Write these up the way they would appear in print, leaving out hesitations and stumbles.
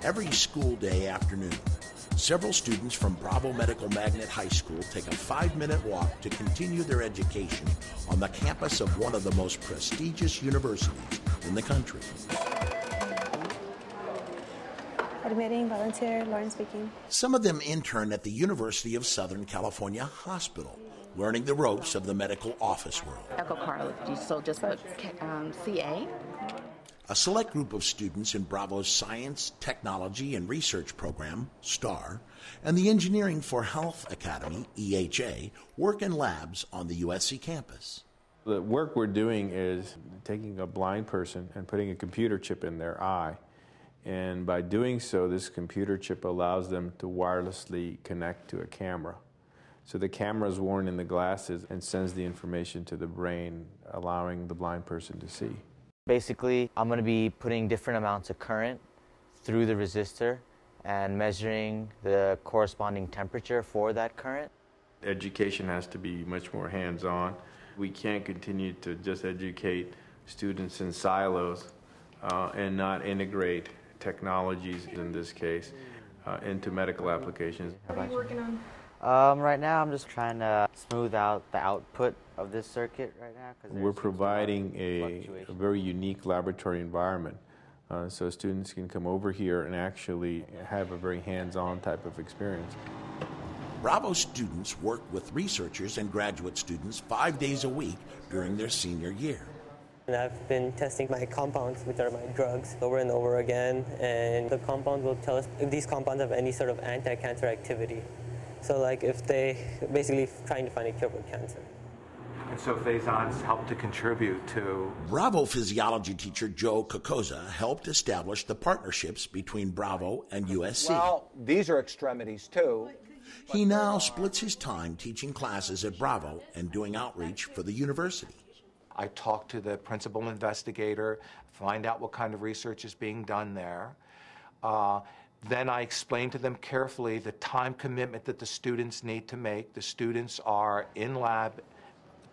Every school day afternoon, several students from Bravo Medical Magnet High School take a 5-minute walk to continue their education on the campus of one of the most prestigious universities in the country. Admitting volunteer, Lauren speaking. Some of them intern at the University of Southern California Hospital, learning the ropes of the medical office world. Echo Carla, so just put CA. A select group of students in Bravo's Science, Technology, and Research program, STAR, and the Engineering for Health Academy, EHA, work in labs on the USC campus. The work we're doing is taking a blind person and putting a computer chip in their eye. And by doing so, this computer chip allows them to wirelessly connect to a camera. So the camera is worn in the glasses and sends the information to the brain, allowing the blind person to see. Basically, I'm going to be putting different amounts of current through the resistor and measuring the corresponding temperature for that current. Education has to be much more hands-on. We can't continue to just educate students in silos and not integrate technologies, in this case, into medical applications. What are you working on? Right now, I'm just trying to smooth out the output of this circuit right now. We're providing a very unique laboratory environment so students can come over here and actually have a very hands-on type of experience. Bravo students work with researchers and graduate students 5 days a week during their senior year. And I've been testing my compounds, which are my drugs, over and over again, and the compounds will tell us if these compounds have any sort of anti-cancer activity. So like if they basically trying to find a cure for cancer. And so phasons help to contribute to... Bravo physiology teacher Joe Kokoza helped establish the partnerships between Bravo and USC. Well, these are extremities too. He now splits his time teaching classes at Bravo and doing outreach for the university. I talk to the principal investigator, find out what kind of research is being done there. Then I explain to them carefully the time commitment that the students need to make. The students are in lab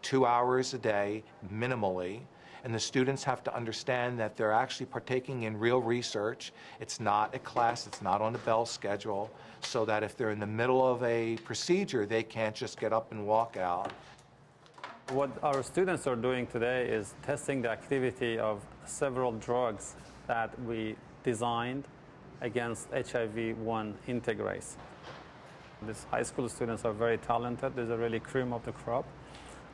2 hours a day, minimally, and the students have to understand that they're actually partaking in real research. It's not a class, it's not on the bell schedule, so that if they're in the middle of a procedure, they can't just get up and walk out. What our students are doing today is testing the activity of several drugs that we designed against HIV-1 integrase. These high school students are very talented. These are really cream of the crop.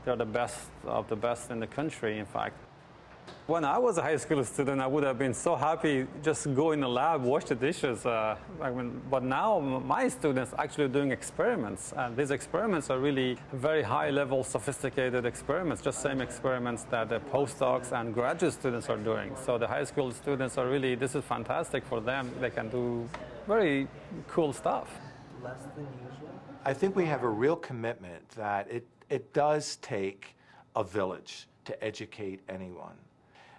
They're the best of the best in the country, in fact. When I was a high school student, I would have been so happy just go in the lab, wash the dishes. But now my students are actually doing experiments. And these experiments are really very high-level, sophisticated experiments, just same experiments that the postdocs and graduate students are doing. So the high school students are really, this is fantastic for them. They can do very cool stuff. Less than usual? I think we have a real commitment that it does take a village to educate anyone.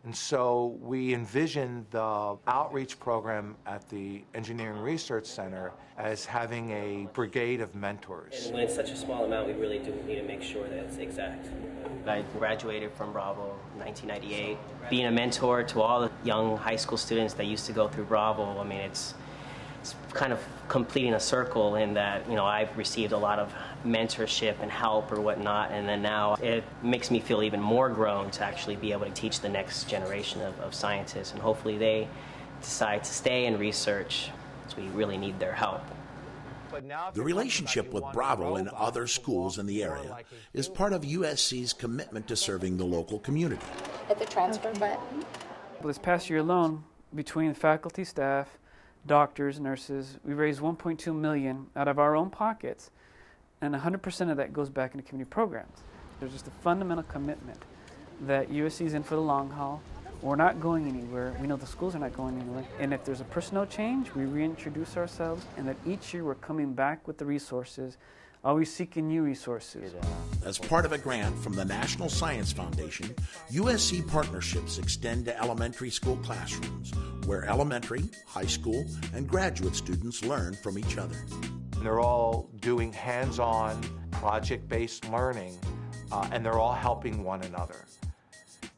And so we envision the outreach program at the Engineering Research Center as having a brigade of mentors. And when it's such a small amount, we really do need to make sure that it's exact. I graduated from Bravo in 1998. Being a mentor to all the young high school students that used to go through Bravo, I mean, it's kind of completing a circle in that, you know, I've received a lot of mentorship and help or whatnot, and then now it makes me feel even more grown to actually be able to teach the next generation of scientists, and hopefully they decide to stay in research, because we really need their help. The relationship with Bravo and other schools in the area is part of USC's commitment to serving the local community. Hit the transfer button. This past year alone, between faculty, staff, doctors, nurses, we raised $1.2 million out of our own pockets, and 100% of that goes back into community programs. There's just a fundamental commitment that USC is in for the long haul. We're not going anywhere. We know the schools are not going anywhere. And if there's a personnel change, we reintroduce ourselves, and that each year we're coming back with the resources, always seeking new resources. As part of a grant from the National Science Foundation, USC partnerships extend to elementary school classrooms, where elementary, high school, and graduate students learn from each other. They're all doing hands-on, project-based learning, and they're all helping one another.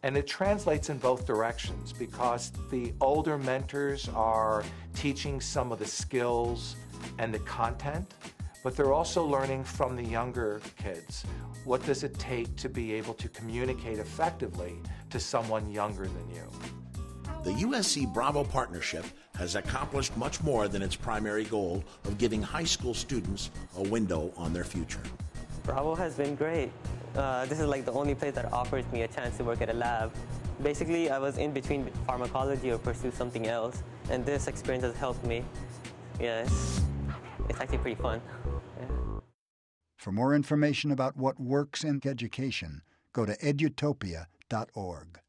And it translates in both directions because the older mentors are teaching some of the skills and the content, but they're also learning from the younger kids. What does it take to be able to communicate effectively to someone younger than you? The USC Bravo partnership has accomplished much more than its primary goal of giving high school students a window on their future. Bravo has been great. This is like the only place that offers me a chance to work at a lab. Basically, I was in between pharmacology or pursue something else, and this experience has helped me. Yeah, it's actually pretty fun. Yeah. For more information about what works in education, go to edutopia.org.